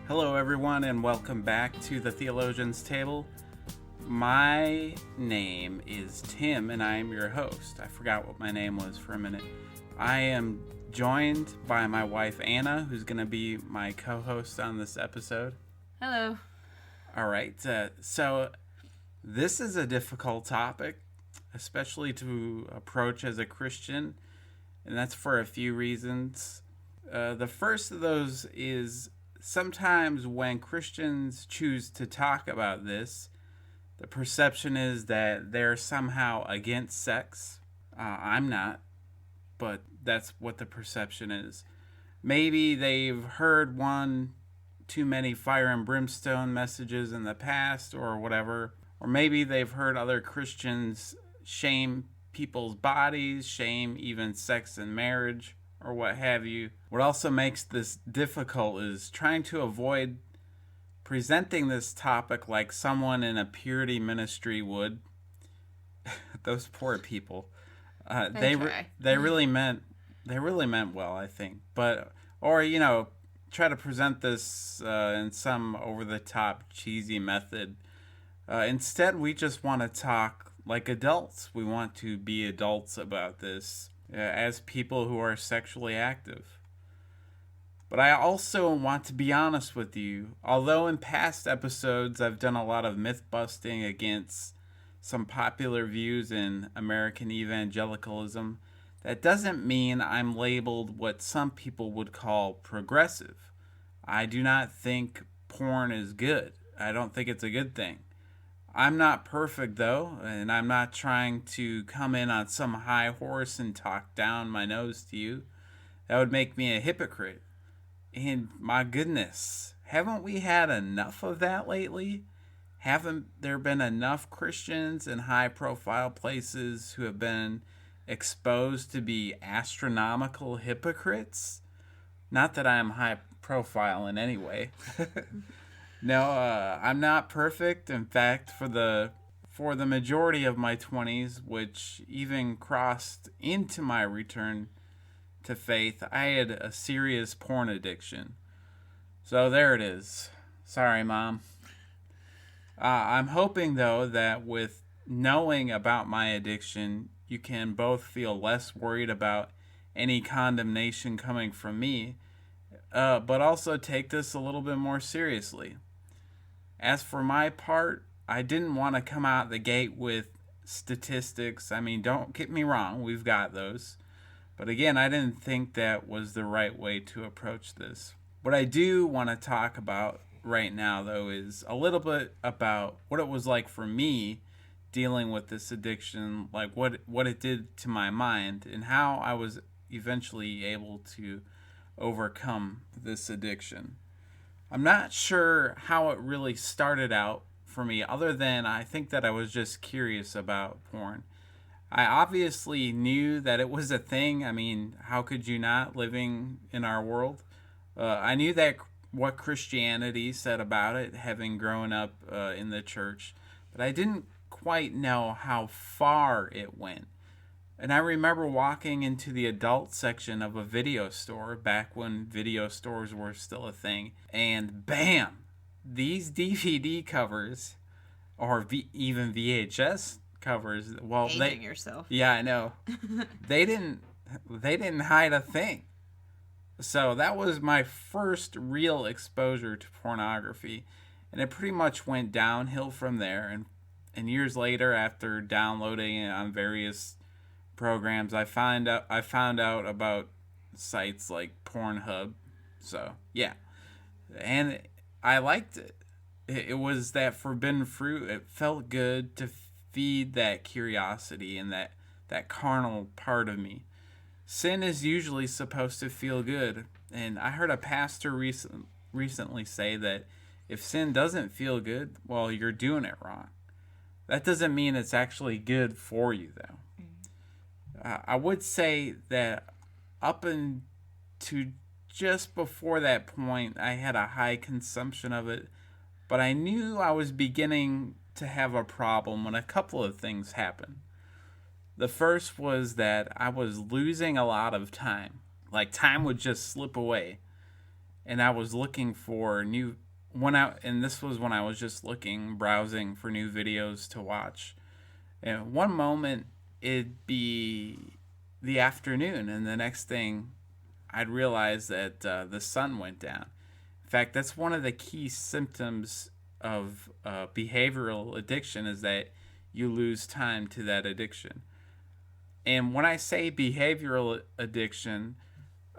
Hello, everyone, and welcome back to the Theologian's Table. My name is Tim, and I am your host. I forgot what my name was for a minute. I am joined by my wife, Anna, who's going to be my co-host on this episode. Hello. All right, so this is a difficult topic, especially to approach as a Christian, and that's for a few reasons. The first of those is sometimes when Christians choose to talk about this, the perception is that they're somehow against sex. I'm not, but that's what the perception is. Maybe they've heard one too many fire and brimstone messages in the past or whatever, or maybe they've heard other Christians shame people's bodies, shame even sex and marriage, or what have you. What also makes this difficult is trying to avoid presenting this topic like someone in a purity ministry would. Those poor people. They really meant well, I think. But try to present this in some over the top cheesy method. Instead, we just want to talk like adults. We want to be adults about this. As people who are sexually active. But I also want to be honest with you. Although in past episodes I've done a lot of myth busting against some popular views in American evangelicalism, that doesn't mean I'm labeled what some people would call progressive. I do not think porn is good. I don't think it's a good thing. I'm not perfect, though, and I'm not trying to come in on some high horse and talk down my nose to you. That would make me a hypocrite. And my goodness, haven't we had enough of that lately? Haven't there been enough Christians in high-profile places who have been exposed to be astronomical hypocrites? Not that I'm high-profile in any way. No, I'm not perfect. In fact, for the majority of my 20s, which even crossed into my return to faith, I had a serious porn addiction. So there it is. Sorry, Mom. I'm hoping, though, that with knowing about my addiction, you can both feel less worried about any condemnation coming from me, but also take this a little bit more seriously. As for my part, I didn't want to come out the gate with statistics. I mean, don't get me wrong, we've got those. But again, I didn't think that was the right way to approach this. What I do want to talk about right now, though, is a little bit about what it was like for me dealing with this addiction, like what it did to my mind, and how I was eventually able to overcome this addiction. I'm not sure how it really started out for me, other than I think that I was just curious about porn. I obviously knew that it was a thing. I mean, how could you not, living in our world? I knew that what Christianity said about it, having grown up in the church, but I didn't quite know how far it went. And I remember walking into the adult section of a video store back when video stores were still a thing, and bam, these DVD covers, or even VHS covers. Well, Aging yourself. Yeah, I know. they didn't hide a thing. So that was my first real exposure to pornography, and it pretty much went downhill from there. And years later, after downloading it on various programs, I found out about sites like Pornhub. So yeah, and I liked it. It was that forbidden fruit. It felt good to feed that curiosity and that carnal part of me. Sin is usually supposed to feel good, and I heard a pastor recently say that if sin doesn't feel good, well, you're doing it wrong. That doesn't mean it's actually good for you, though. I would say that up into just before that point, I had a high consumption of it, but I knew I was beginning to have a problem when a couple of things happened. The first was that I was losing a lot of time. Like, time would just slip away. and I was looking for and this was when I was just browsing for new videos to watch. And one moment it'd be the afternoon, and the next thing I'd realize that the sun went down. In fact, that's one of the key symptoms of behavioral addiction, is that you lose time to that addiction. And when I say behavioral addiction,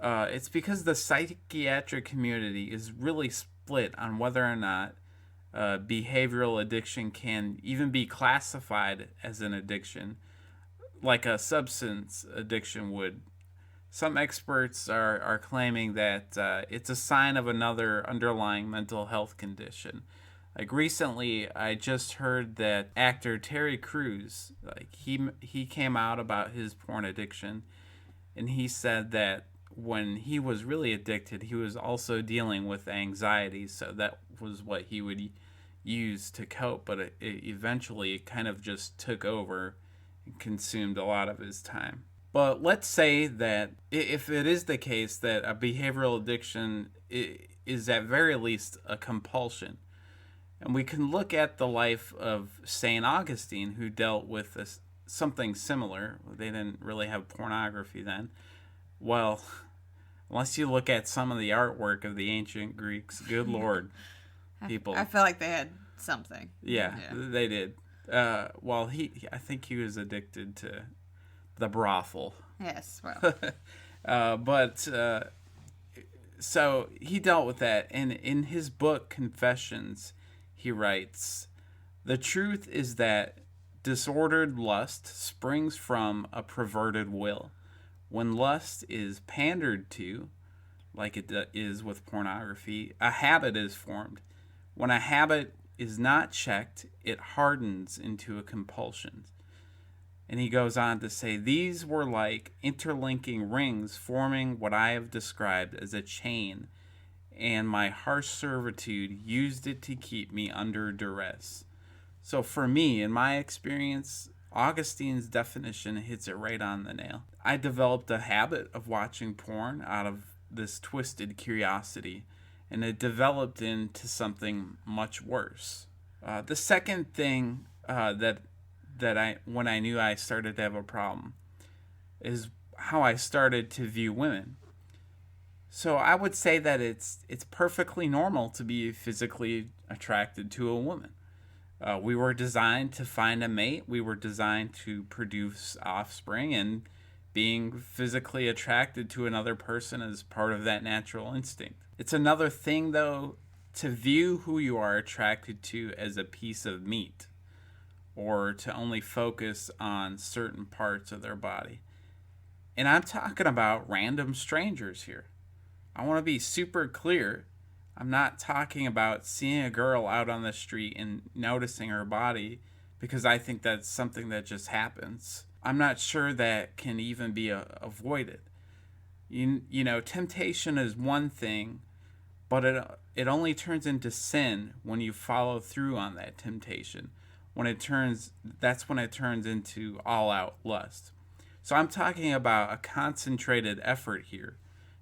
it's because the psychiatric community is really split on whether or not behavioral addiction can even be classified as an addiction, like a substance addiction would. Some experts are claiming that it's a sign of another underlying mental health condition. Like recently, I just heard that actor Terry Crews, like he came out about his porn addiction, and he said that when he was really addicted, he was also dealing with anxiety, so that was what he would use to cope, but it eventually kind of just took over and consumed a lot of his time. But let's say that if it is the case that a behavioral addiction is at very least a compulsion, and we can look at the life of St. Augustine, who dealt with something similar. They didn't really have pornography then. Well, unless you look at some of the artwork of the ancient Greeks, good Lord, people. I feel like they had something. Yeah. They did. Well, I think he was addicted to the brothel. Yes, well. So he dealt with that. And in his book, Confessions, he writes, "The truth is that disordered lust springs from a perverted will. When lust is pandered to, like it is with pornography, a habit is formed. When a habit is not checked, it hardens into a compulsion." And he goes on to say, "These were like interlinking rings forming what I have described as a chain, and my harsh servitude used it to keep me under duress." So for me, in my experience, Augustine's definition hits it right on the nail. I developed a habit of watching porn out of this twisted curiosity, and it developed into something much worse. The second thing when I knew I started to have a problem is how I started to view women. So I would say that it's perfectly normal to be physically attracted to a woman. We were designed to find a mate. We were designed to produce offspring, and being physically attracted to another person is part of that natural instinct. It's another thing, though, to view who you are attracted to as a piece of meat, or to only focus on certain parts of their body. And I'm talking about random strangers here. I want to be super clear. I'm not talking about seeing a girl out on the street and noticing her body because I think that's something that just happens. I'm not sure that can even be avoided. You know, temptation is one thing, but it only turns into sin when you follow through on that temptation. That's when it turns into all-out lust. So I'm talking about a concentrated effort here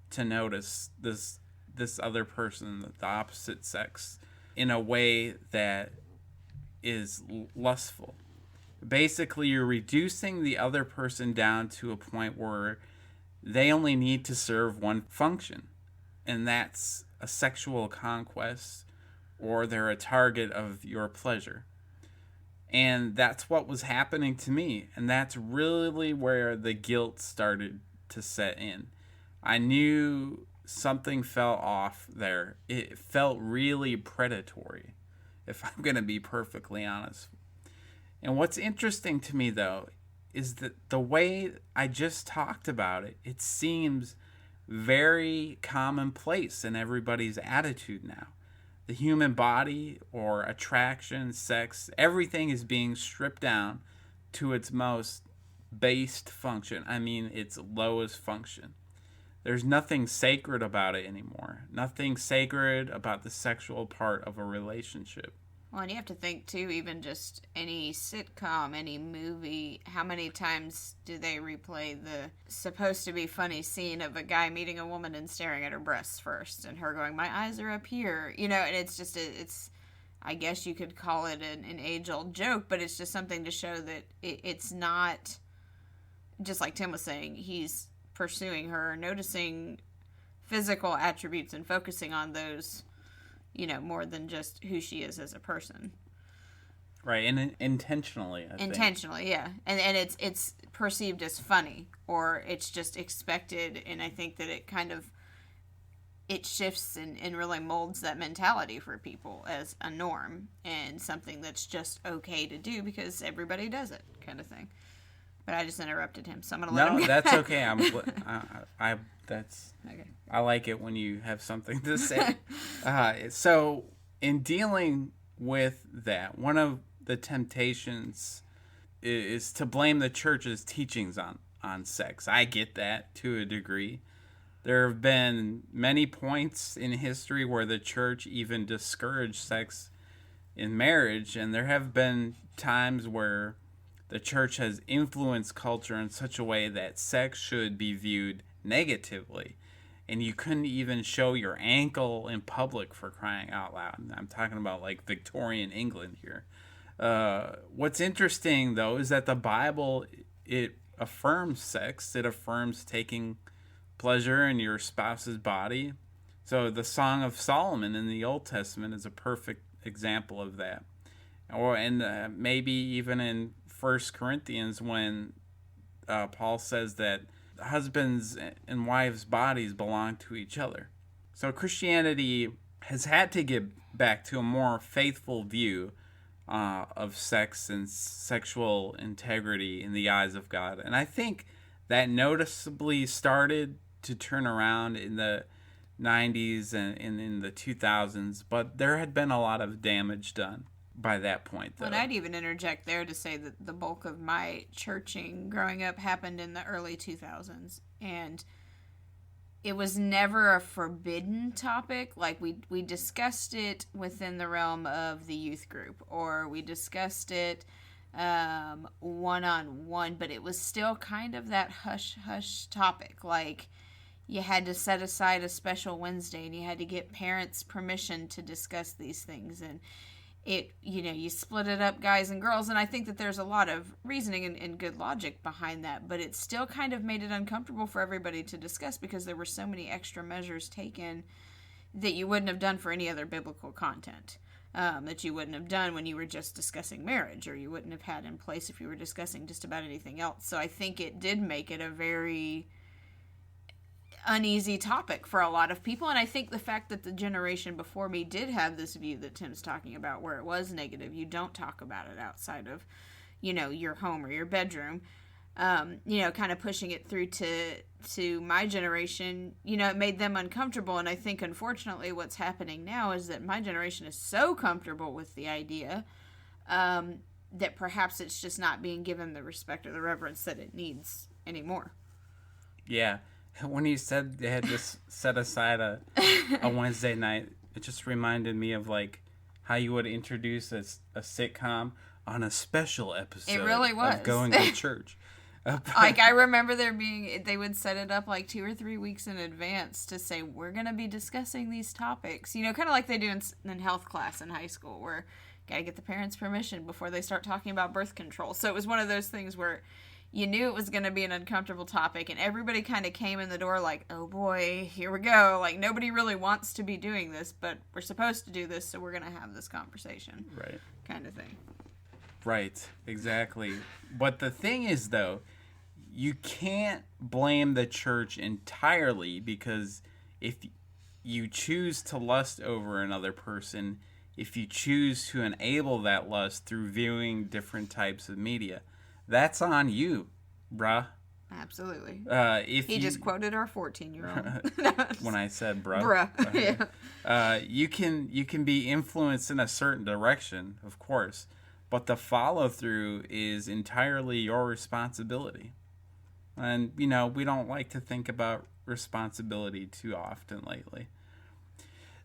to notice this other person, the opposite sex, in a way that is lustful. Basically, you're reducing the other person down to a point where they only need to serve one function, and that's a sexual conquest, or they're a target of your pleasure. And that's what was happening to me, and that's really where the guilt started to set in. I knew something fell off there. It felt really predatory, if I'm going to be perfectly honest. And what's interesting to me, though, is that the way I just talked about it, it seems very commonplace in everybody's attitude now. The human body, or attraction, sex, everything is being stripped down to its most based function. I mean, its lowest function. There's nothing sacred about it anymore. Nothing sacred about the sexual part of a relationship. Well, and you have to think, too, even just any sitcom, any movie, how many times do they replay the supposed to be funny scene of a guy meeting a woman and staring at her breasts first, and her going, my eyes are up here, and it's just, I guess you could call it an age-old joke, but it's just something to show that it's not, just like Tim was saying, he's pursuing her, noticing physical attributes and focusing on those, more than just who she is as a person. Right, and intentionally, I think. Intentionally, yeah. And it's perceived as funny, or it's just expected, and I think that it shifts and really molds that mentality for people as a norm, and something that's just okay to do because everybody does it, kind of thing. But I just interrupted him, so I'm going to let him go. No, that's okay. Okay. I like it when you have something to say. So, in dealing with that, one of the temptations is to blame the church's teachings on sex. I get that to a degree. There have been many points in history where the church even discouraged sex in marriage, and there have been times where the church has influenced culture in such a way that sex should be viewed negatively. And you couldn't even show your ankle in public, for crying out loud. I'm talking about like Victorian England here. What's interesting, though, is that the Bible, it affirms sex. It affirms taking pleasure in your spouse's body. So the Song of Solomon in the Old Testament is a perfect example of that. And maybe even in 1 Corinthians when Paul says that husbands and wives' bodies belong to each other. So Christianity has had to get back to a more faithful view of sex and sexual integrity in the eyes of God. And I think that noticeably started to turn around in the 90s and in the 2000s, but there had been a lot of damage done by that point, though. And I'd even interject there to say that the bulk of my churching growing up happened in the early 2000s, and it was never a forbidden topic. Like, we discussed it within the realm of the youth group, or we discussed it one-on-one, but it was still kind of that hush-hush topic. Like, you had to set aside a special Wednesday, and you had to get parents' permission to discuss these things, and you split it up, guys and girls, and I think that there's a lot of reasoning and good logic behind that, but it still kind of made it uncomfortable for everybody to discuss because there were so many extra measures taken that you wouldn't have done for any other biblical content, that you wouldn't have done when you were just discussing marriage, or you wouldn't have had in place if you were discussing just about anything else. So I think it did make it a very uneasy topic for a lot of people, and I think the fact that the generation before me did have this view that Tim's talking about, where it was negative, you don't talk about it outside of your home or your bedroom, kind of pushing it through to my generation, it made them uncomfortable. And I think unfortunately what's happening now is that my generation is so comfortable with the idea that perhaps it's just not being given the respect or the reverence that it needs anymore. Yeah. When you said they had just set aside a Wednesday night, it just reminded me of like how you would introduce a sitcom on a special episode. It really was. Of going to church. Like, I remember they would set it up like 2 or 3 weeks in advance to say, we're going to be discussing these topics. Kind of like they do in health class in high school, where you got to get the parents' permission before they start talking about birth control. So it was one of those things where you knew it was going to be an uncomfortable topic, and everybody kind of came in the door like, oh boy, here we go. Like, nobody really wants to be doing this, but we're supposed to do this, so we're going to have this conversation. Right. Kind of thing. Right, exactly. But the thing is, though, you can't blame the church entirely, because if you choose to lust over another person, if you choose to enable that lust through viewing different types of media, that's on you, bruh. Absolutely. He just quoted our 14-year-old. When I said bruh. Bruh, yeah. You can be influenced in a certain direction, of course, but the follow-through is entirely your responsibility. And, we don't like to think about responsibility too often lately.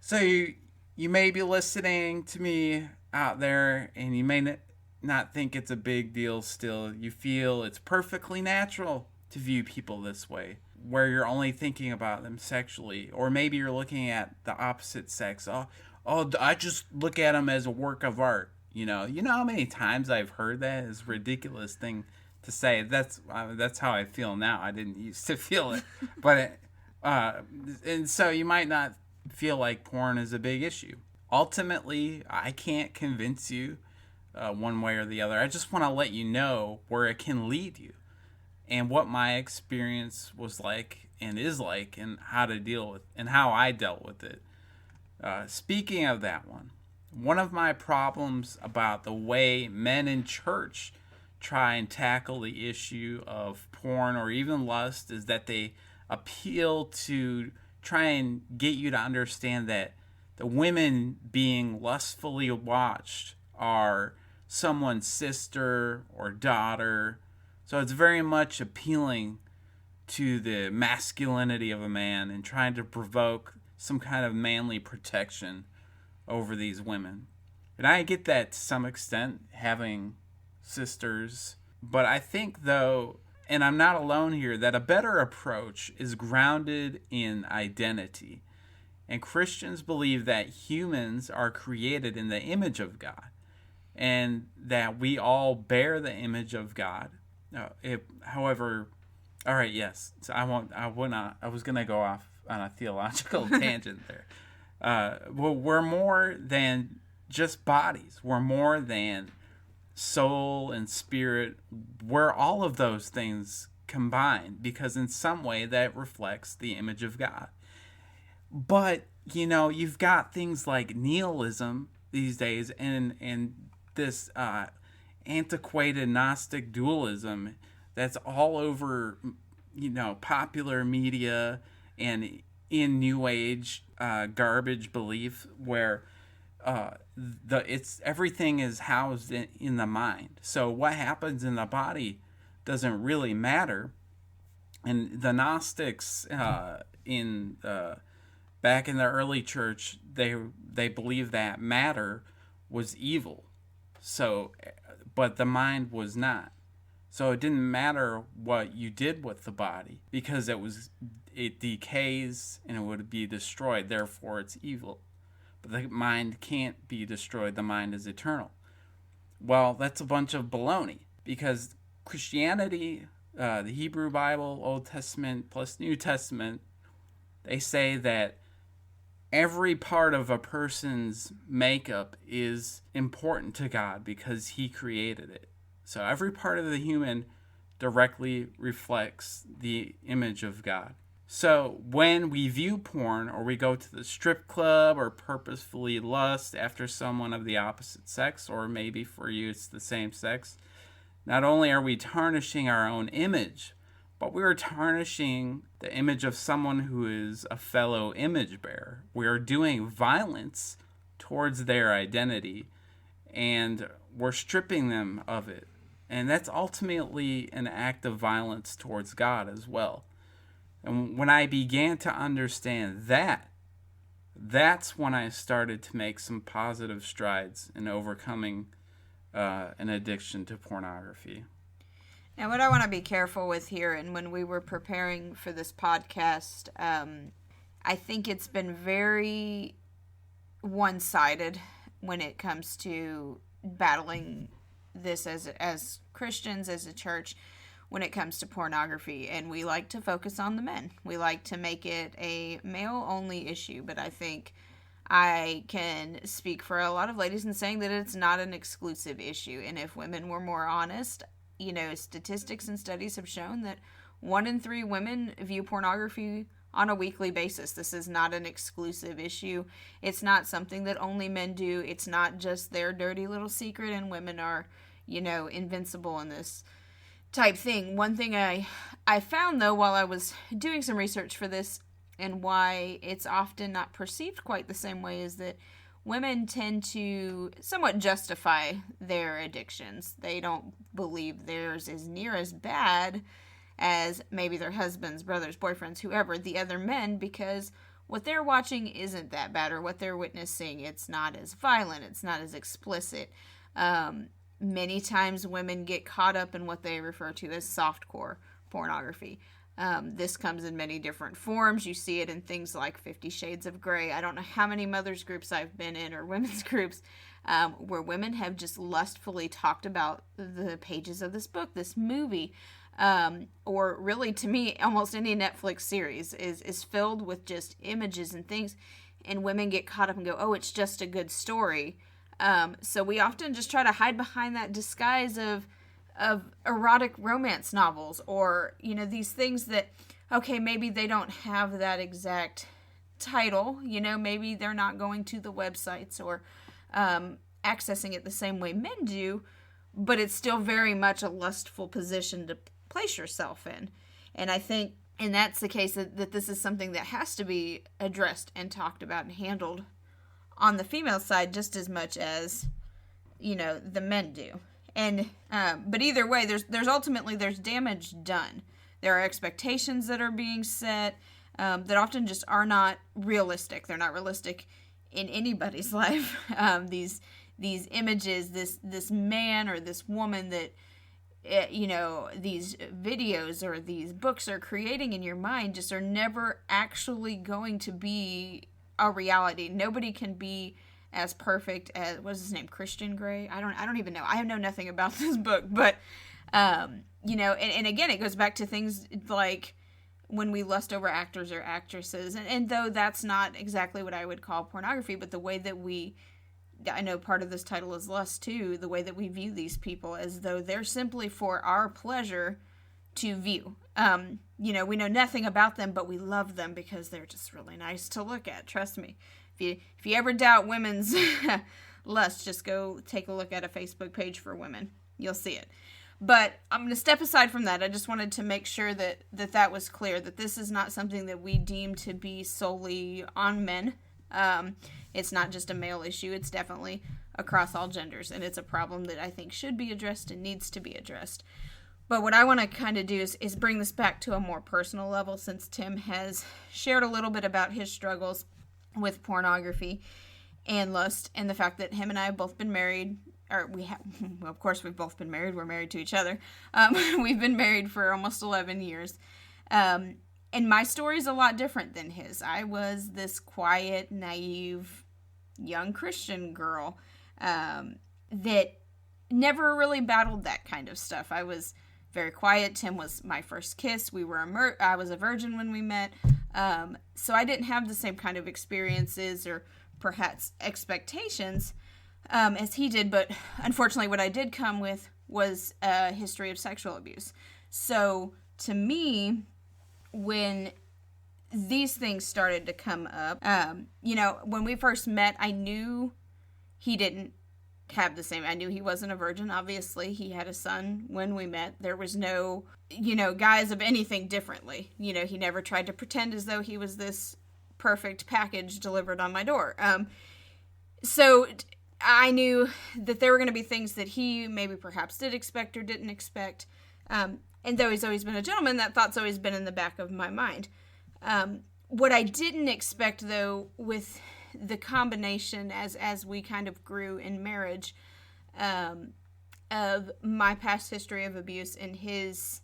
So you may be listening to me out there, and you may not think it's a big deal still. You feel it's perfectly natural to view people this way, where you're only thinking about them sexually, or maybe you're looking at the opposite sex. Oh, I just look at them as a work of art. You know how many times I've heard that? It's a ridiculous thing to say. That's how I feel now. I didn't used to feel it, but and so you might not feel like porn is a big issue. Ultimately, I can't convince you one way or the other. I just want to let you know where it can lead you and what my experience was like and is like and how to deal with and how I dealt with it. Speaking of that one of my problems about the way men in church try and tackle the issue of porn or even lust is that they appeal to try and get you to understand that the women being lustfully watched are someone's sister or daughter. So it's very much appealing to the masculinity of a man and trying to provoke some kind of manly protection over these women. And I get that to some extent, having sisters. But I think, though, and I'm not alone here, that a better approach is grounded in identity. And Christians believe that humans are created in the image of God and that we all bear the image of God. However, all right, yes. So I was going to go off on a theological tangent there. Well, we're more than just bodies. We're more than soul and spirit. We're all of those things combined because in some way that reflects the image of God. But, you've got things like nihilism these days and this antiquated Gnostic dualism that's all over, popular media and in New Age garbage belief where everything is housed in the mind. So what happens in the body doesn't really matter. And the Gnostics back in the early church, they believed that matter was evil. So, but the mind was not. So it didn't matter what you did with the body because it decays and it would be destroyed. Therefore, it's evil. But the mind can't be destroyed. The mind is eternal. Well, that's a bunch of baloney because Christianity, the Hebrew Bible, Old Testament plus New Testament, they say that every part of a person's makeup is important to God because He created it. So every part of the human directly reflects the image of God. So when we view porn or we go to the strip club or purposefully lust after someone of the opposite sex, or maybe for you it's the same sex, not only are we tarnishing our own image, but we are tarnishing the image of someone who is a fellow image bearer. We are doing violence towards their identity, and we're stripping them of it. And that's ultimately an act of violence towards God as well. And when I began to understand that, that's when I started to make some positive strides in overcoming an addiction to pornography. Now, what I want to be careful with here, and when we were preparing for this podcast, I think it's been very one-sided when it comes to battling this as Christians, as a church, when it comes to pornography. And we like to focus on the men. We like to make it a male-only issue, but I think I can speak for a lot of ladies in saying that it's not an exclusive issue. And if women were more honest, statistics and studies have shown that 1 in 3 women view pornography on a weekly basis. This is not an exclusive issue. It's not something that only men do. It's not just their dirty little secret and women are, invincible in this type thing. One thing I found, though, while I was doing some research for this and why it's often not perceived quite the same way is that women tend to somewhat justify their addictions. They don't believe theirs is near as bad as maybe their husbands, brothers, boyfriends, whoever, the other men, because, what they're watching isn't that bad, or what they're witnessing, it's not as violent, it's not as explicit. Many times women get caught up in what they refer to as softcore pornography. This comes in many different forms. You see it in things like 50 Shades of Grey. I don't know how many mothers groups I've been in, or women's groups, where women have just lustfully talked about the pages of this book, this movie, or really, to me, almost any Netflix series is filled with just images and things, and women get caught up and go, oh, it's just a good story. So we often just try to hide behind that disguise of erotic romance novels, or, these things that, okay, maybe they don't have that exact title, maybe they're not going to the websites or accessing it the same way men do, but it's still very much a lustful position to place yourself in. And I think, and that's the case, that this is something that has to be addressed and talked about and handled on the female side just as much as, the men do. And but either way, there's ultimately damage done. There are expectations that are being set that often just are not realistic. They're not realistic in anybody's life. These images, this man or this woman that these videos or these books are creating in your mind just are never actually going to be a reality. Nobody can be as perfect as, what's his name, Christian Grey? I don't even know. I know nothing about this book, but and again, it goes back to things like when we lust over actors or actresses, and though that's not exactly what I would call pornography, but the way that I know part of this title is lust too, the way that we view these people as though they're simply for our pleasure to view. We know nothing about them, but we love them because they're just really nice to look at. Trust me. If you ever doubt women's lust, just go take a look at a Facebook page for women. You'll see it. But I'm going to step aside from that. I just wanted to make sure that was clear, that this is not something that we deem to be solely on men. It's not just a male issue. It's definitely across all genders, and it's a problem that I think should be addressed and needs to be addressed. But what I want to kind of do is bring this back to a more personal level, since Tim has shared a little bit about his struggles with pornography and lust, and the fact that him and I have both been married, or of course we've both been married, we're married to each other. We've been married for almost 11 years. And my story is a lot different than his. I was this quiet, naive, young Christian girl that never really battled that kind of stuff. I was very quiet. Tim was my first kiss. I was a virgin when we met. So I didn't have the same kind of experiences or perhaps expectations as he did. But unfortunately, what I did come with was a history of sexual abuse. So to me, when these things started to come up, when we first met, I knew he didn't have the same. I knew he wasn't a virgin. Obviously, he had a son when we met. There was no, guise of anything differently. He never tried to pretend as though he was this perfect package delivered on my door. So I knew that there were going to be things that he maybe perhaps did expect or didn't expect. And though he's always been a gentleman, that thought's always been in the back of my mind. What I didn't expect, though, with the combination as we kind of grew in marriage, of my past history of abuse and his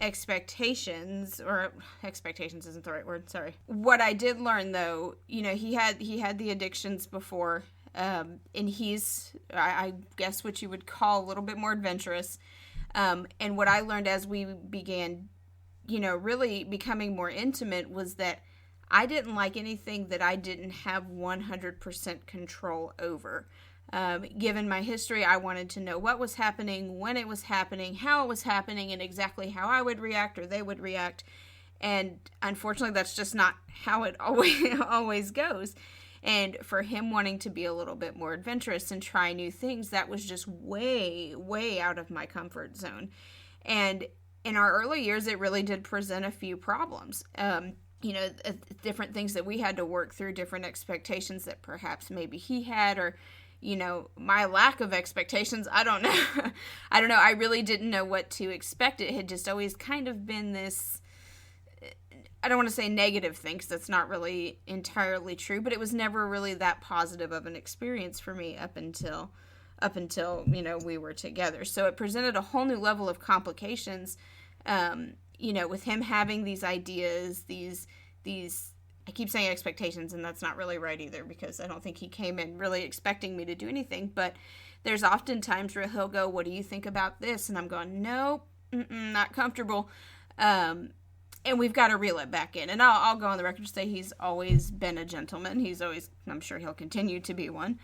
expectations isn't the right word, sorry. What I did learn, though, he had the addictions before, and he's, I guess what you would call a little bit more adventurous. And what I learned as we began, really becoming more intimate, was that I didn't like anything that I didn't have 100% control over. Given my history, I wanted to know what was happening, when it was happening, how it was happening, and exactly how I would react or they would react. And unfortunately, that's just not how it always goes. And for him wanting to be a little bit more adventurous and try new things, that was just way, way out of my comfort zone. And in our early years, it really did present a few problems. Different things that we had to work through, different expectations that perhaps maybe he had, or, my lack of expectations. I don't know. I really didn't know what to expect. It had just always kind of been this, I don't want to say negative thing, because that's not really entirely true, but it was never really that positive of an experience for me up until we were together. So it presented a whole new level of complications, with him having these ideas, these I keep saying expectations, and that's not really right either, because I don't think he came in really expecting me to do anything. But there's often times where he'll go, "What do you think about this?" And I'm going, "Nope, not comfortable." And we've got to reel it back in. And I'll go on the record to say he's always been a gentleman. I'm sure he'll continue to be one.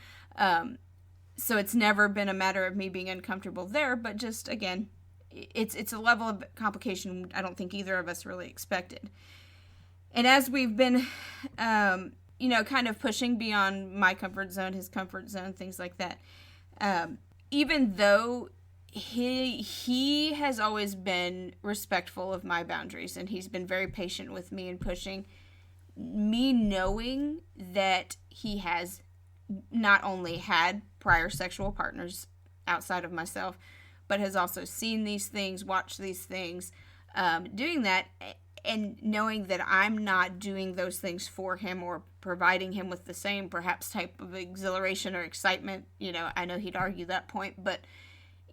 So it's never been a matter of me being uncomfortable there, but just, again, it's a level of complication I don't think either of us really expected. And as we've been, kind of pushing beyond my comfort zone, his comfort zone, things like that, even though he has always been respectful of my boundaries, and he's been very patient with me and pushing, me knowing that he has not only had prior sexual partners outside of myself, but has also seen these things, watched these things, doing that, and knowing that I'm not doing those things for him or providing him with the same perhaps type of exhilaration or excitement. I know he'd argue that point, but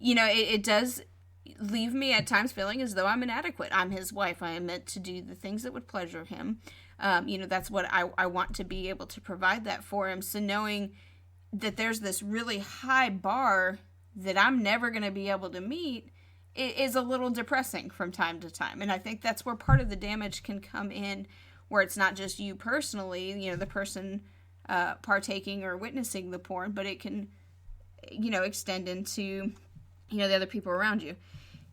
it does leave me at times feeling as though I'm inadequate. I'm his wife. I am meant to do the things that would pleasure him. That's what I want to be able to provide that for him. So knowing that there's this really high bar that I'm never going to be able to meet is a little depressing from time to time. And I think that's where part of the damage can come in, where it's not just you personally, the person partaking or witnessing the porn, but it can, extend into, the other people around you.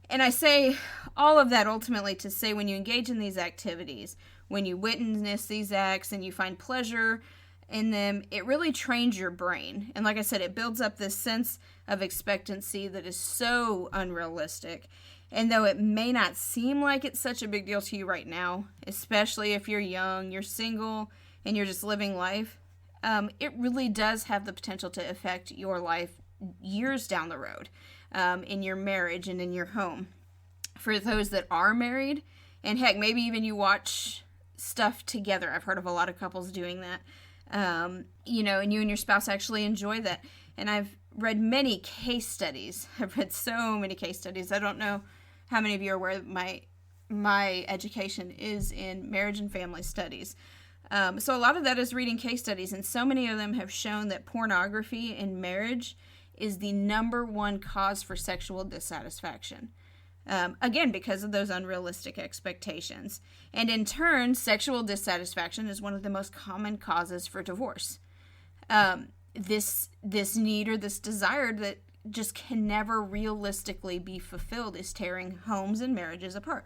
And I say all of that ultimately to say, when you engage in these activities, when you witness these acts and you find pleasure in them, it really trains your brain. And like I said, it builds up this sense of expectancy that is so unrealistic. And though it may not seem like it's such a big deal to you right now, especially if you're young, you're single, and you're just living life, it really does have the potential to affect your life years down the road, in your marriage and in your home. For those that are married, and heck, maybe even you watch stuff together. I've heard of a lot of couples doing that. And you and your spouse actually enjoy that. And I've read many case studies. I've read so many case studies. I don't know how many of you are aware that my education is in marriage and family studies. So a lot of that is reading case studies, and so many of them have shown that pornography in marriage is the number one cause for sexual dissatisfaction. Again, because of those unrealistic expectations. And in turn, sexual dissatisfaction is one of the most common causes for divorce. This need or this desire that just can never realistically be fulfilled is tearing homes and marriages apart.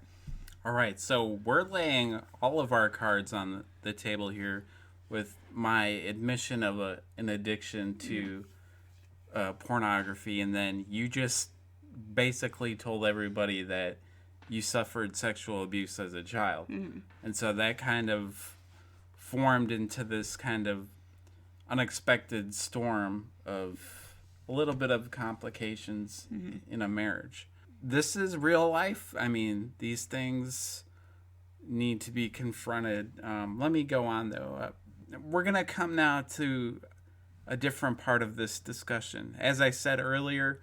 All right, so we're laying all of our cards on the table here with my admission of an addiction to pornography, and then you just basically told everybody that you suffered sexual abuse as a child. Mm-hmm. And so that kind of formed into this kind of unexpected storm of a little bit of complications in a marriage. This is real life. I mean, these things need to be confronted. Let me go on, though. We're going to come now to a different part of this discussion. As I said earlier,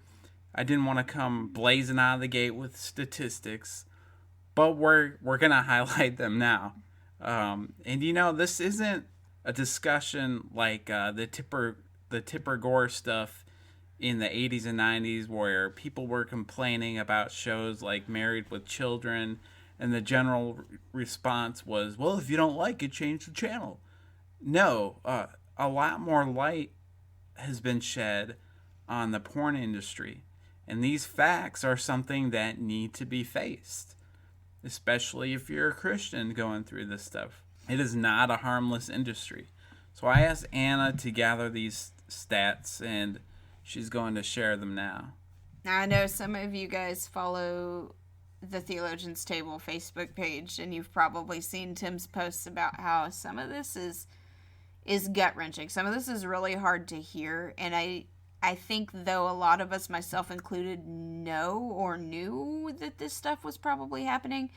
I didn't want to come blazing out of the gate with statistics, but we're going to highlight them now. And this isn't a discussion like the Tipper Gore stuff in the 80s and 90s, where people were complaining about shows like Married with Children, and the general response was, well, if you don't like it, change the channel. No, a lot more light has been shed on the porn industry. And these facts are something that need to be faced, especially if you're a Christian going through this stuff. It is not a harmless industry. So I asked Anna to gather these stats, and she's going to share them now. Now, I know some of you guys follow the Theologian's Table Facebook page, and you've probably seen Tim's posts about how some of this is gut-wrenching. Some of this is really hard to hear, and I think, though a lot of us, myself included, know or knew that this stuff was probably happening,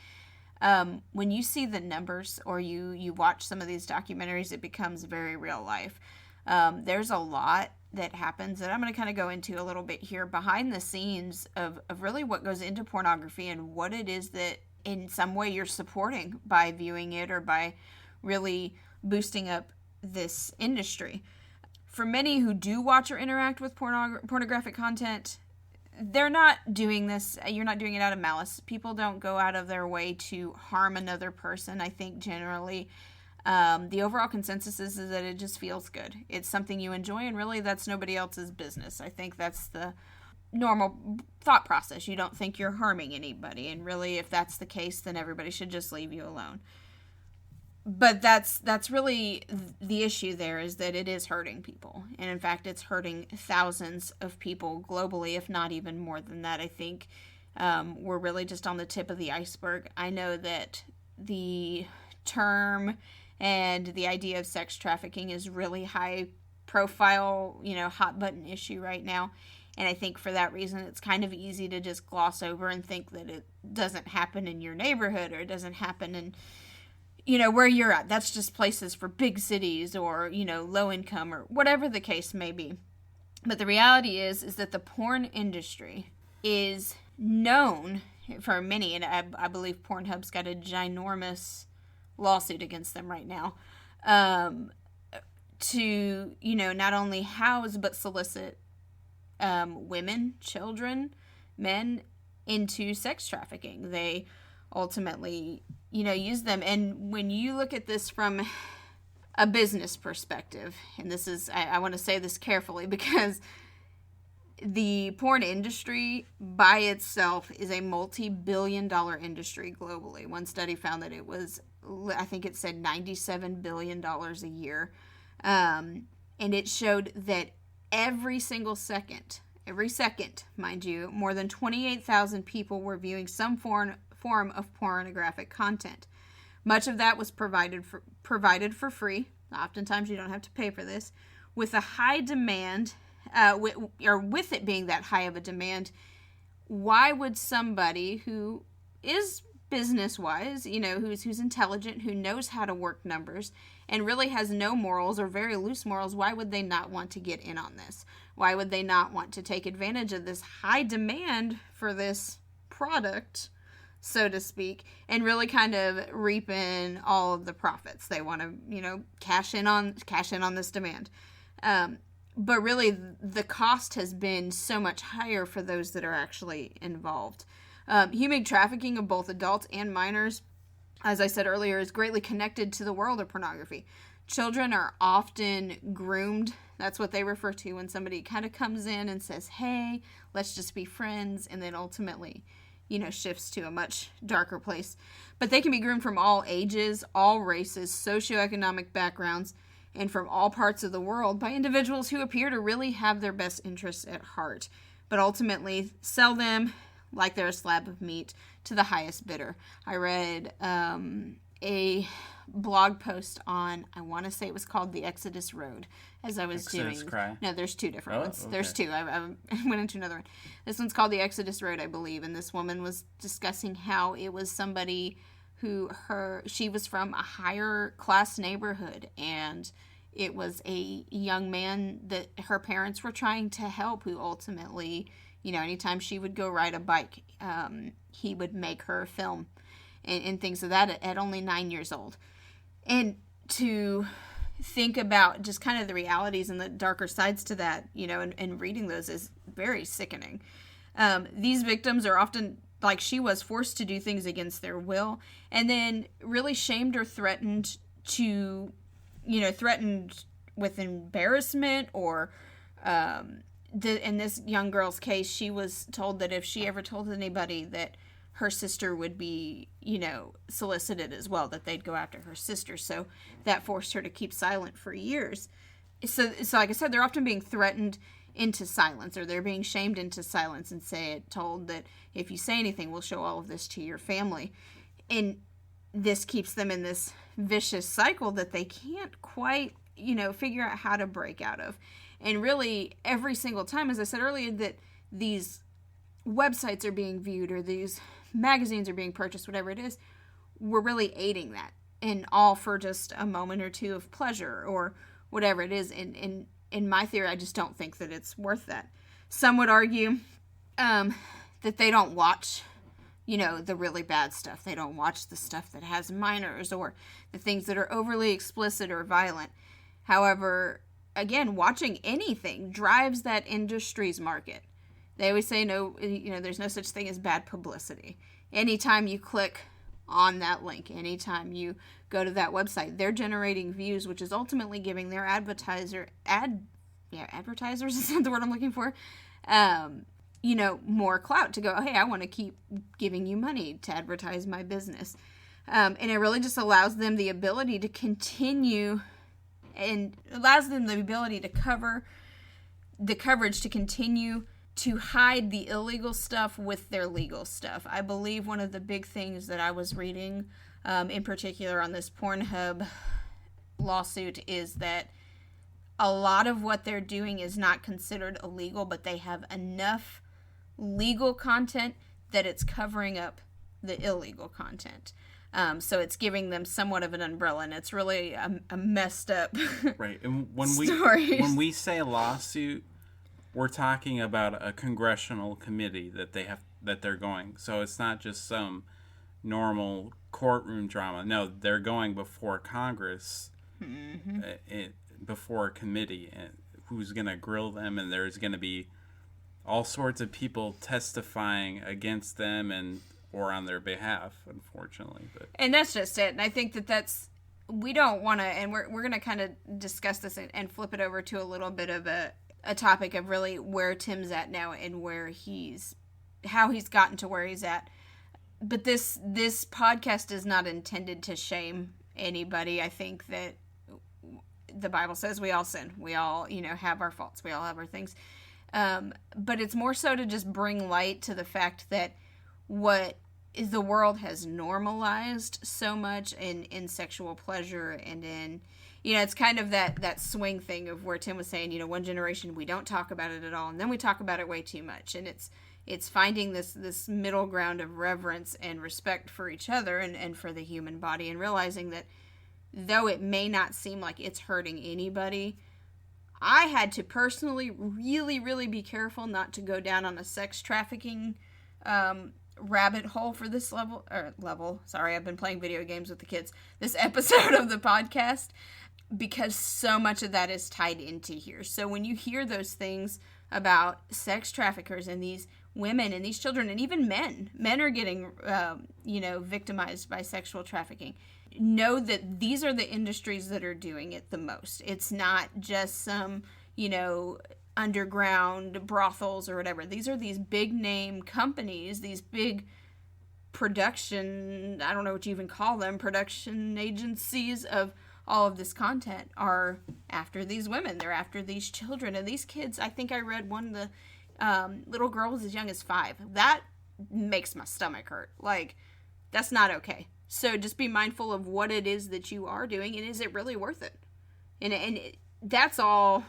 When you see the numbers or you watch some of these documentaries, it becomes very real life. There's a lot that happens that I'm going to kind of go into a little bit here behind the scenes of really what goes into pornography and what it is that in some way you're supporting by viewing it or by really boosting up this industry. For many who do watch or interact with pornographic content, they're not doing this. You're not doing it out of malice. People don't go out of their way to harm another person. I think generally the overall consensus is that it just feels good. It's something you enjoy, and really that's nobody else's business. I think that's the normal thought process. You don't think you're harming anybody, and really if that's the case, then everybody should just leave you alone. But that's really the issue there, is that it is hurting people. And in fact, it's hurting thousands of people globally, if not even more than that. I think we're really just on the tip of the iceberg. I know that the term and the idea of sex trafficking is really high profile, hot button issue right now. And I think for that reason, it's kind of easy to just gloss over and think that it doesn't happen in your neighborhood or it doesn't happen in where you're at. That's just places for big cities or, low income or whatever the case may be. But the reality is that the porn industry is known for many, and I believe Pornhub's got a ginormous lawsuit against them right now, to, not only house but solicit women, children, men into sex trafficking. They ultimately use them. And when you look at this from a business perspective, and this is, I want to say this carefully because the porn industry by itself is a multi-billion-dollar industry globally. One study found that it was, I think it said $97 billion a year. And it showed that every second, mind you, more than 28,000 people were viewing some form of pornographic content. Much of that was provided for free. Oftentimes you don't have to pay for this. With a high demand, with it being that high of a demand, why would somebody who is business-wise, who's intelligent, who knows how to work numbers, and really has no morals or very loose morals, why would they not want to get in on this? Why would they not want to take advantage of this high demand for this product, so to speak, and really kind of reap in all of the profits? They want to, cash in on this demand. But really, the cost has been so much higher for those that are actually involved. Human trafficking of both adults and minors, as I said earlier, is greatly connected to the world of pornography. Children are often groomed. That's what they refer to when somebody kind of comes in and says, hey, let's just be friends, and then ultimately, shifts to a much darker place. But they can be groomed from all ages, all races, socioeconomic backgrounds, and from all parts of the world by individuals who appear to really have their best interests at heart, but ultimately sell them like they're a slab of meat to the highest bidder. I read a blog post on, I want to say it was called The Exodus Road, as I was doing. Cry. No, there's two different ones. Okay. There's two. I went into another one. This one's called The Exodus Road, I believe, and this woman was discussing how it was somebody she was from a higher class neighborhood, and it was a young man that her parents were trying to help, who ultimately, anytime she would go ride a bike, he would make her film and things of that at only 9 years old. And to think about just kind of the realities and the darker sides to that, and reading those is very sickening. These victims are often, like she was, forced to do things against their will, and then really shamed or threatened threatened with embarrassment, or in this young girl's case, she was told that if she ever told anybody that her sister would be, solicited as well, that they'd go after her sister. So that forced her to keep silent for years. So like I said, they're often being threatened into silence, or they're being shamed into silence and told that if you say anything, we'll show all of this to your family. And this keeps them in this vicious cycle that they can't quite, figure out how to break out of. And really, every single time, as I said earlier, that these websites are being viewed or these magazines are being purchased, whatever it is, we're really aiding that, and all for just a moment or two of pleasure or whatever it is. In my theory, I just don't think that it's worth that. Some would argue that they don't watch, the really bad stuff. They don't watch the stuff that has minors or the things that are overly explicit or violent. However, again, watching anything drives that industry's market. They always say no, there's no such thing as bad publicity. Anytime you click on that link, anytime you go to that website, they're generating views, which is ultimately giving their advertisers is not the word I'm looking for, more clout to go, hey, I want to keep giving you money to advertise my business. And it really just allows them the ability to continue, and allows them the ability to cover the coverage to continue to hide the illegal stuff with their legal stuff. I believe one of the big things that I was reading, in particular on this Pornhub lawsuit, is that a lot of what they're doing is not considered illegal, but they have enough legal content that it's covering up the illegal content. So it's giving them somewhat of an umbrella, and it's really a messed up right. And when story. we say a lawsuit, we're talking about a congressional committee that they're going. So it's not just some normal courtroom drama. No, they're going before Congress, before a committee, who's going to grill them, and there's going to be all sorts of people testifying against them or on their behalf, unfortunately. And that's just it. And I think we don't want to, and we're going to kind of discuss this and flip it over to a little bit of a topic of really where Tim's at now and how he's gotten to where he's at. But this podcast is not intended to shame anybody. I think that the Bible says we all sin. We all, have our faults. We all have our things. But it's more so to just bring light to the fact that what is the world has normalized so much in sexual pleasure and in, it's kind of that swing thing of where Tim was saying, one generation we don't talk about it at all, and then we talk about it way too much. And it's finding this middle ground of reverence and respect for each other and for the human body, and realizing that though it may not seem like it's hurting anybody, I had to personally really, really be careful not to go down on a sex trafficking rabbit hole for this level. Sorry, I've been playing video games with the kids. This episode of the podcast, because so much of that is tied into here. So when you hear those things about sex traffickers and these women and these children and even men are getting, victimized by sexual trafficking, know that these are the industries that are doing it the most. It's not just some, underground brothels or whatever. These are these big name companies, these big production, I don't know what you even call them, production agencies of all of this content are after these women. They're after these children and these kids. I think I read one of the little girl was as young as 5. That makes my stomach hurt. Like, that's not okay. So just be mindful of what it is that you are doing, and is it really worth it? And that's all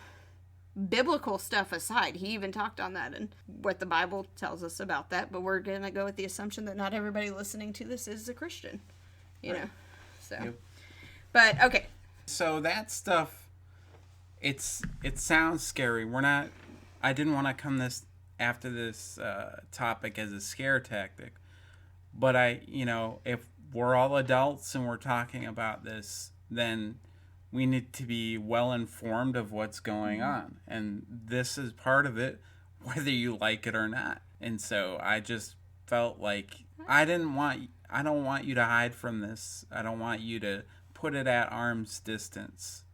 biblical stuff aside. He even talked on that and what the Bible tells us about that, but we're going to go with the assumption that not everybody listening to this is a Christian, you know. So, yep. But okay. So that stuff, it sounds scary. I didn't want to come after this topic as a scare tactic, but if we're all adults and we're talking about this, then we need to be well informed of what's going on. And this is part of it, whether you like it or not. And so I just felt like I don't want you to hide from this. I don't want you to put it at arm's distance.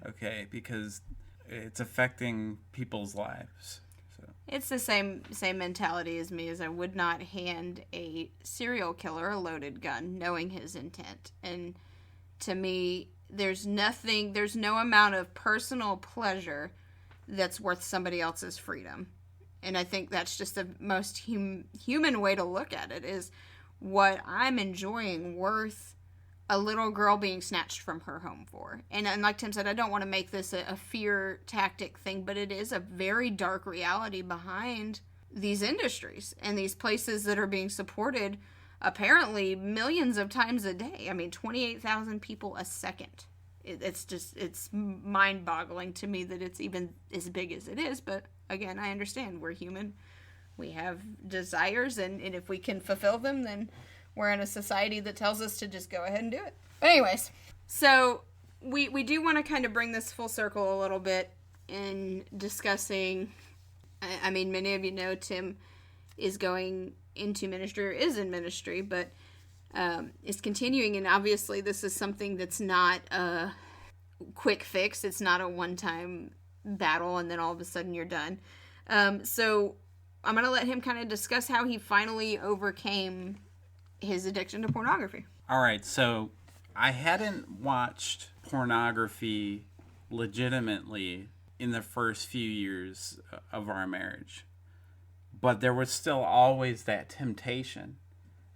Okay? Because it's affecting people's lives. So it's the same mentality as me, as I would not hand a serial killer a loaded gun knowing his intent. And to me, there's no amount of personal pleasure that's worth somebody else's freedom. And I think that's just the most human way to look at it, is what I'm enjoying worth a little girl being snatched from her home for. And like Tim said, I don't want to make this a fear tactic thing, but it is a very dark reality behind these industries and these places that are being supported apparently millions of times a day. I mean, 28,000 people a second. It's mind-boggling to me that it's even as big as it is. But again, I understand we're human. We have desires, and if we can fulfill them, then we're in a society that tells us to just go ahead and do it. But anyways, so we do want to kind of bring this full circle a little bit in discussing, I mean, many of you know Tim is going into ministry or is in ministry, but is continuing, and obviously this is something that's not a quick fix. It's not a one-time battle and then all of a sudden you're done. So I'm going to let him kind of discuss how he finally overcame his addiction to pornography. All right, so I hadn't watched pornography legitimately in the first few years of our marriage, but there was still always that temptation,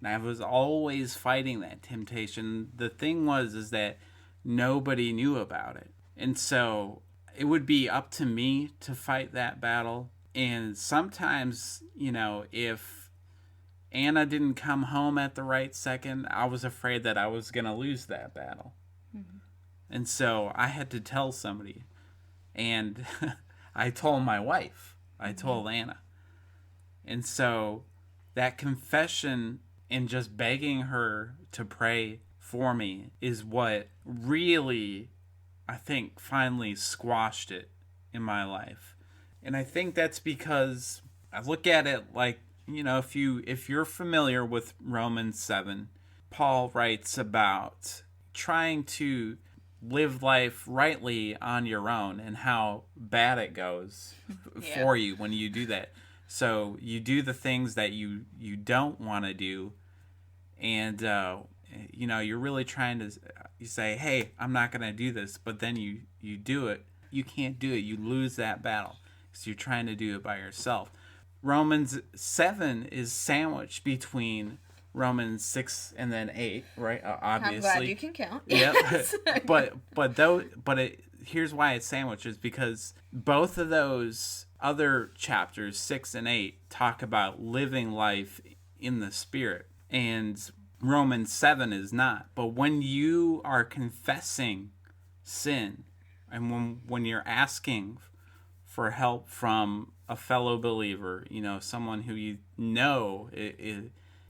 and I was always fighting that temptation. The thing is that nobody knew about it, and so it would be up to me to fight that battle. And sometimes, if Anna didn't come home at the right second, I was afraid that I was going to lose that battle. Mm-hmm. And so I had to tell somebody. And I told my wife. I told Anna. And so that confession and just begging her to pray for me is what really, I think, finally squashed it in my life. And I think that's because I look at it like, if you're familiar with Romans 7, Paul writes about trying to live life rightly on your own and how bad it goes for you when you do that. So you do the things that you don't want to do, and you're really trying to, you say, hey, I'm not going to do this, but then you do it. You can't do it. You lose that battle because you're trying to do it by yourself. Romans 7 is sandwiched between Romans 6 and then 8, right? Obviously. I'm glad you can count. Yep. Here's why it's sandwiched, is because both of those other chapters, 6 and 8, talk about living life in the Spirit, and Romans 7 is not. But when you are confessing sin, and when you're asking for help from a fellow believer, someone who is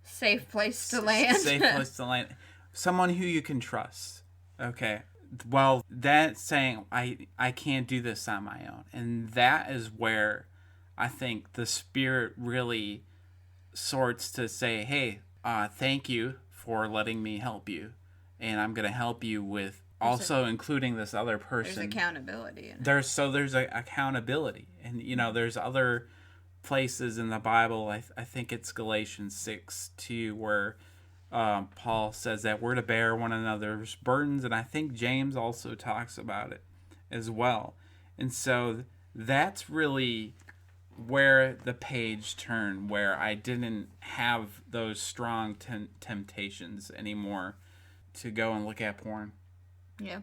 safe place to land, someone who you can trust. Okay, well, that's saying I can't do this on my own, and that is where I think the Spirit really sorts to say, hey, thank you for letting me help you, and I'm going to help you with also including this other person. There's accountability in it. There's accountability, and there's other places in the Bible. I think it's Galatians 6:2 where Paul says that we're to bear one another's burdens, and I think James also talks about it as well. And so that's really where the page turned, where I didn't have those strong temptations anymore to go and look at porn. Yeah.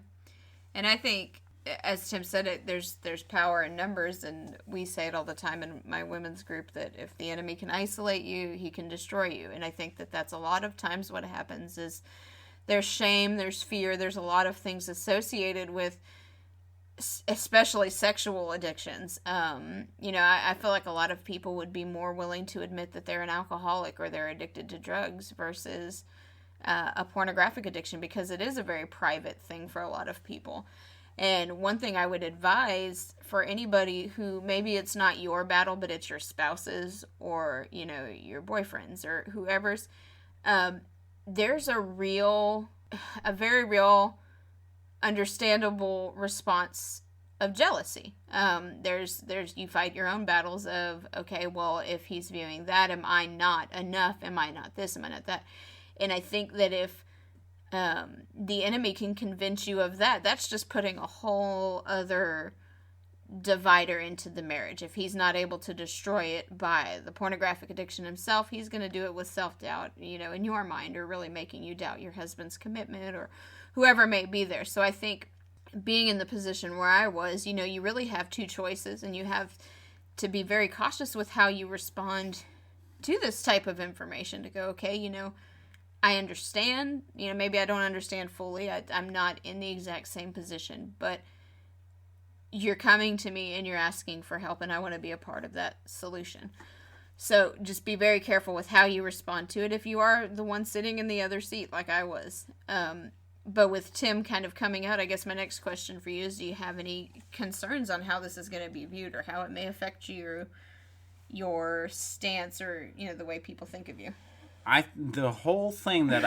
And I think, as Tim said it, there's power in numbers, and we say it all the time in my women's group that if the enemy can isolate you, he can destroy you. And I think that that's a lot of times what happens is there's shame, there's fear, there's a lot of things associated with especially sexual addictions. I feel like a lot of people would be more willing to admit that they're an alcoholic or they're addicted to drugs versus a pornographic addiction, because it is a very private thing for a lot of people. And one thing I would advise for anybody who maybe it's not your battle, but it's your spouse's or, your boyfriend's or whoever's, there's a very real, understandable response of jealousy. There's you fight your own battles of, okay, well, if he's viewing that, am I not enough? Am I not this? Am I not that? And I think that if the enemy can convince you of that, that's just putting a whole other divider into the marriage. If he's not able to destroy it by the pornographic addiction himself, he's going to do it with self-doubt, in your mind, or really making you doubt your husband's commitment or whoever may be there. So I think being in the position where I was, you really have two choices, and you have to be very cautious with how you respond to this type of information, to go, okay, I understand, maybe I don't understand fully. I'm not in the exact same position, but you're coming to me and you're asking for help, and I want to be a part of that solution. So just be very careful with how you respond to it if you are the one sitting in the other seat like I was. But with Tim kind of coming out, I guess my next question for you is, do you have any concerns on how this is going to be viewed or how it may affect your stance or, the way people think of you? The thing that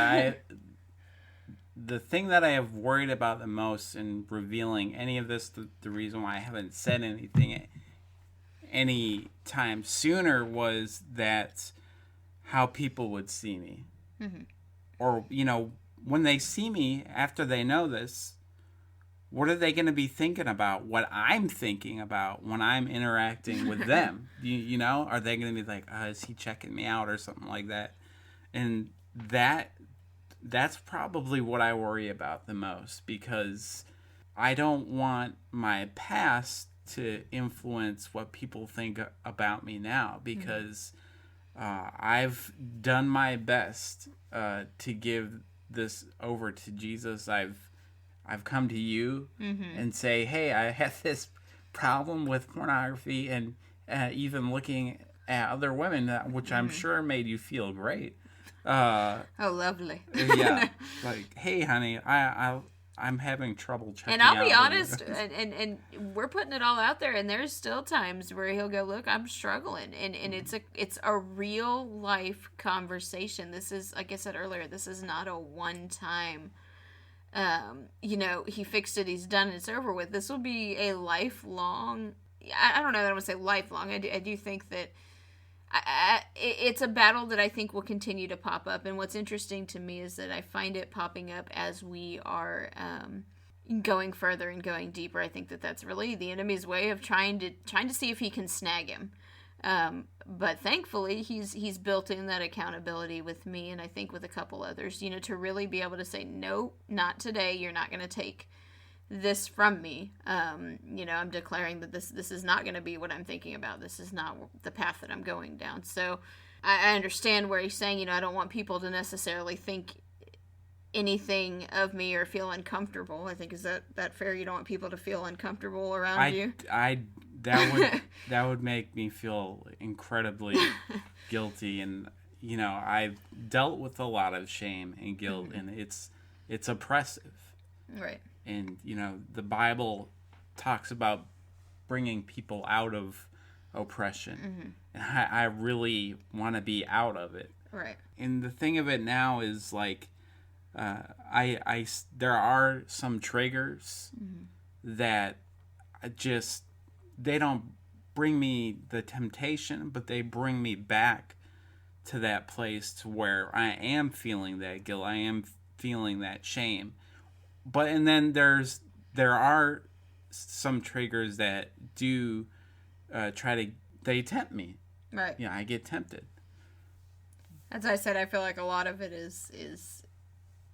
I have worried about the most in revealing any of this, the reason why I haven't said anything any time sooner, was that how people would see me. Mm-hmm. Or, when they see me after they know this, what are they going to be thinking about? What I'm thinking about when I'm interacting with them? Are they going to be like, is he checking me out or something like that? And that's probably what I worry about the most, because I don't want my past to influence what people think about me now, because I've done my best to give this over to Jesus. I've come to you and say, hey, I had this problem with pornography and even looking at other women, which I'm sure made you feel great. Oh, lovely. Yeah, like, hey, honey, I'm having trouble checking out. And I'll be honest, and we're putting it all out there, and there's still times where he'll go, look, I'm struggling, and it's a real life conversation. This is, like I said earlier, this is not a one time. He fixed it, he's done it, it's over with. This will be a lifelong. I don't know that I would say lifelong. I do think that. It's a battle that I think will continue to pop up, and what's interesting to me is that I find it popping up as we are going further and going deeper. I think that that's really the enemy's way of trying to see if he can snag him. But thankfully, he's built in that accountability with me, and I think with a couple others, to really be able to say, no, not today. You're not going to take this from me. I'm declaring that this is not going to be what I'm thinking about. This is not the path that I'm going down. So I understand where he's saying, I don't want people to necessarily think anything of me or feel uncomfortable. I think, is that fair? You don't want people to feel uncomfortable around you? That would make me feel incredibly guilty, and I've dealt with a lot of shame and guilt, and it's oppressive. Right. And, the Bible talks about bringing people out of oppression. And I really want to be out of it. Right. And the thing of it now is, like, there are some triggers that they don't bring me the temptation, but they bring me back to that place to where I am feeling that guilt. I am feeling that shame. And then there are some triggers that do they tempt me. Right. Yeah, I get tempted. As I said, I feel like a lot of it is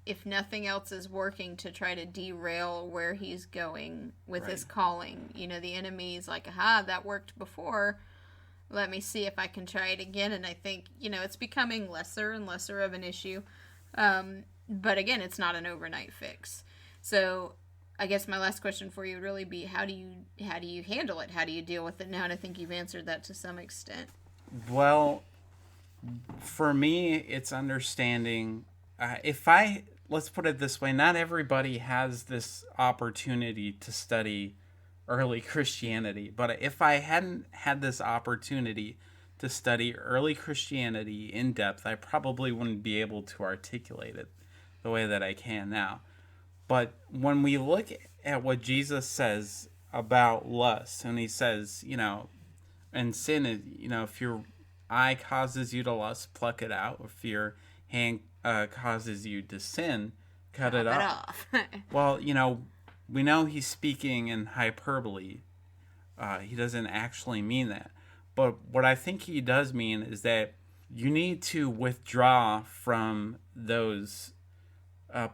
if nothing else is working to try to derail where he's going with his calling. The enemy is like, aha, that worked before. Let me see if I can try it again. And I think, it's becoming lesser and lesser of an issue. But again, it's not an overnight fix. So I guess my last question for you would really be, how do you handle it? How do you deal with it now? And I think you've answered that to some extent. Well, for me, it's understanding. Let's put it this way, not everybody has this opportunity to study early Christianity. But if I hadn't had this opportunity to study early Christianity in depth, I probably wouldn't be able to articulate it the way that I can now. But when we look at what Jesus says about lust, and he says, and sin is, if your eye causes you to lust, pluck it out. If your hand causes you to sin, cut it off. Well, we know he's speaking in hyperbole. He doesn't actually mean that. But what I think he does mean is that you need to withdraw from those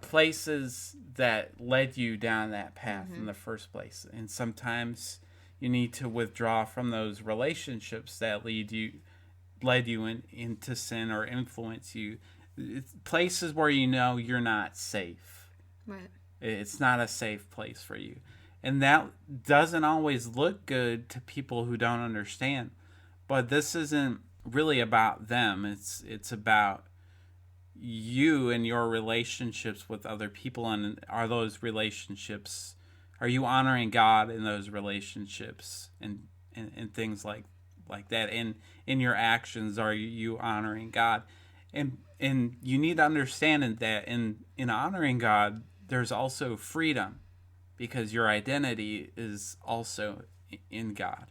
places that led you down that path in the first place. And sometimes you need to withdraw from those relationships that led you into sin or influence you It's places where you know you're not safe. Right. It's not a safe place for you. And that doesn't always look good to people who don't understand. But this isn't really about them. It's about you and your relationships with other people, and are those relationships, are you honoring God in those relationships, and things like that, and in your actions, are you honoring God? And you need to understand that in honoring God, there's also freedom, because your identity is also in God.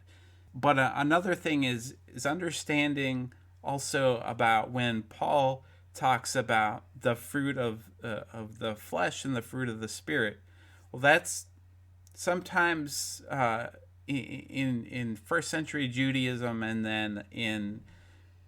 But another thing is understanding also about when Paul talks about the fruit of the flesh and the fruit of the spirit. Well, that's sometimes in first century Judaism, and then in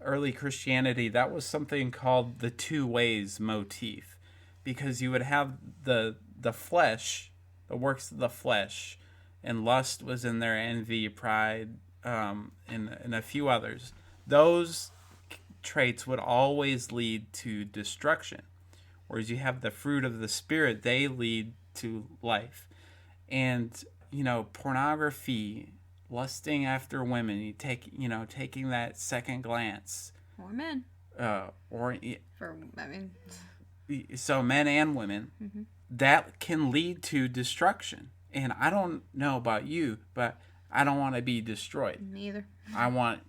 early Christianity, that was something called the two ways motif, because you would have the flesh, the works of the flesh, and lust was in there, envy, pride, and a few others. Those traits would always lead to destruction, whereas you have the fruit of the spirit, they lead to life. And pornography, lusting after women, taking that second glance, Or men. So men and women, mm-hmm. that can lead to destruction. And I don't know about you, but I don't want to be destroyed. Me either. I want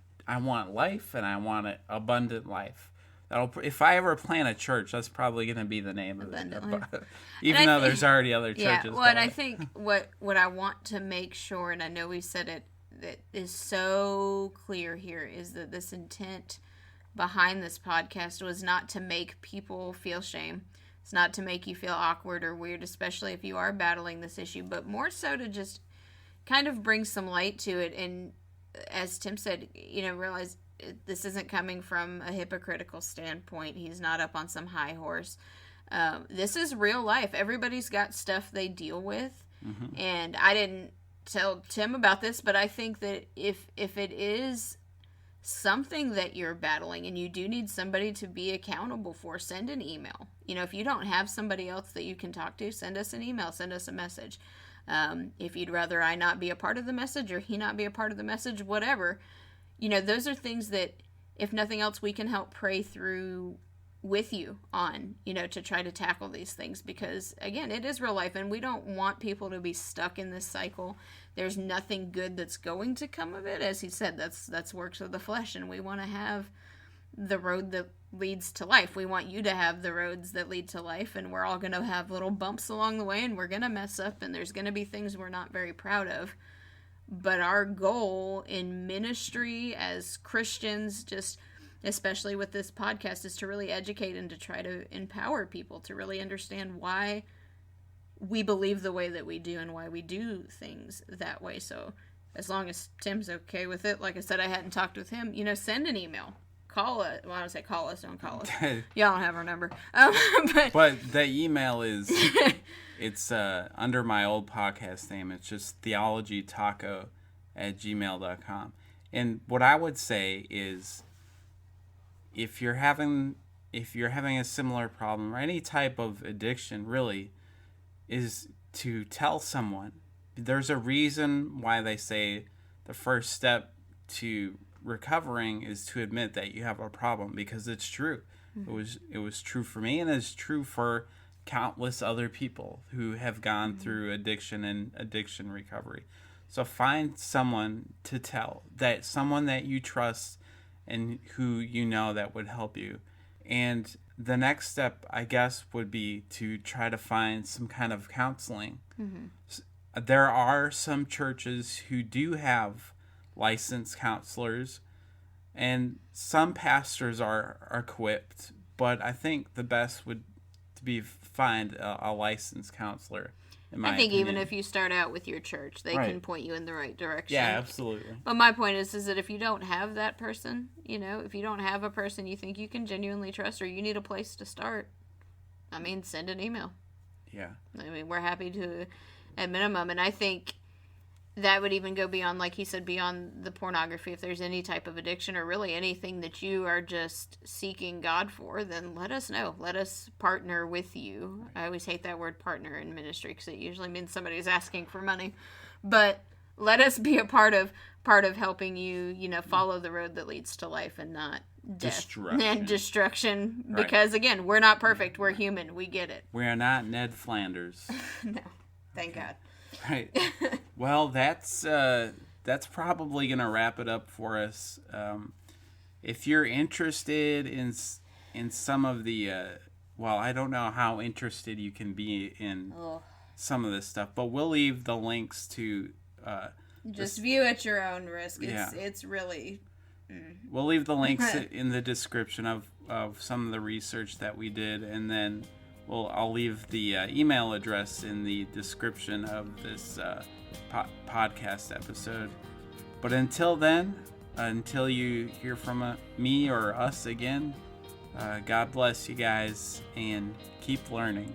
life, and I want an abundant life. If I ever plant a church, that's probably going to be the name of it. Even though there's already other churches. Yeah, well, and I think what I want to make sure, and I know we said it, that is so clear here, is that this intent behind this podcast was not to make people feel shame. It's not to make you feel awkward or weird, especially if you are battling this issue, but more so to just kind of bring some light to it. And as Tim said, realize this isn't coming from a hypocritical standpoint. He's not up on some high horse. This is real life. Everybody's got stuff they deal with. Mm-hmm. And I didn't tell Tim about this, but I think that if it is something that you're battling and you do need somebody to be accountable for, send an email. If you don't have somebody else that you can talk to, send us an email, send us a message. If you'd rather I not be a part of the message or he not be a part of the message, whatever, those are things that, if nothing else, we can help pray through with you on, to try to tackle these things, because again, it is real life, and we don't want people to be stuck in this cycle. There's nothing good that's going to come of it. As he said, that's works of the flesh, and we want to have the road that leads to life. We want you to have the roads that lead to life, and we're all going to have little bumps along the way, and we're going to mess up, and there's going to be things we're not very proud of. But our goal in ministry as Christians, just especially with this podcast, is to really educate and to try to empower people to really understand why we believe the way that we do and why we do things that way. So as long as Tim's okay with it, like I said, I hadn't talked with him, send an email. Call us. Well, I don't say call us, don't call us. Y'all don't have our number. But the email is, it's under my old podcast name. It's just theologytaco@gmail.com. And what I would say is, if you're having a similar problem or any type of addiction, really, is to tell someone. There's a reason why they say the first step to recovering is to admit that you have a problem, because it's true. Mm-hmm. It was true for me, and it's true for countless other people who have gone mm-hmm. through addiction and addiction recovery. So find someone to tell, that someone that you trust and who that would help you. And the next step, I guess, would be to try to find some kind of counseling. Mm-hmm. There are some churches who do have licensed counselors, and some pastors are equipped, but I think the best would be find a licensed counselor. I think even if you start out with your church, they can point you in the right direction. Yeah, absolutely. But my point is that if you don't have that person, if you don't have a person you think you can genuinely trust, or you need a place to start, send an email. Yeah. We're happy to, at minimum, and I think that would even go beyond, like he said, beyond the pornography. If there's any type of addiction or really anything that you are just seeking God for, then let us know. Let us partner with you. I always hate that word partner in ministry because it usually means somebody's asking for money. But let us be a part of helping you, follow the road that leads to life and not death and destruction. Because again, we're not perfect. We're human. We get it. We are not Ned Flanders. No. Thank God. Right. Well, that's probably going to wrap it up for us. If you're interested in some of the, I don't know how interested you can be in some of this stuff, but we'll leave the links to. Just view at your own risk. It's really. We'll leave the links in the description of some of the research that we did, and then. I'll leave the email address in the description of this podcast episode. But until then, until you hear from me or us again, God bless you guys and keep learning.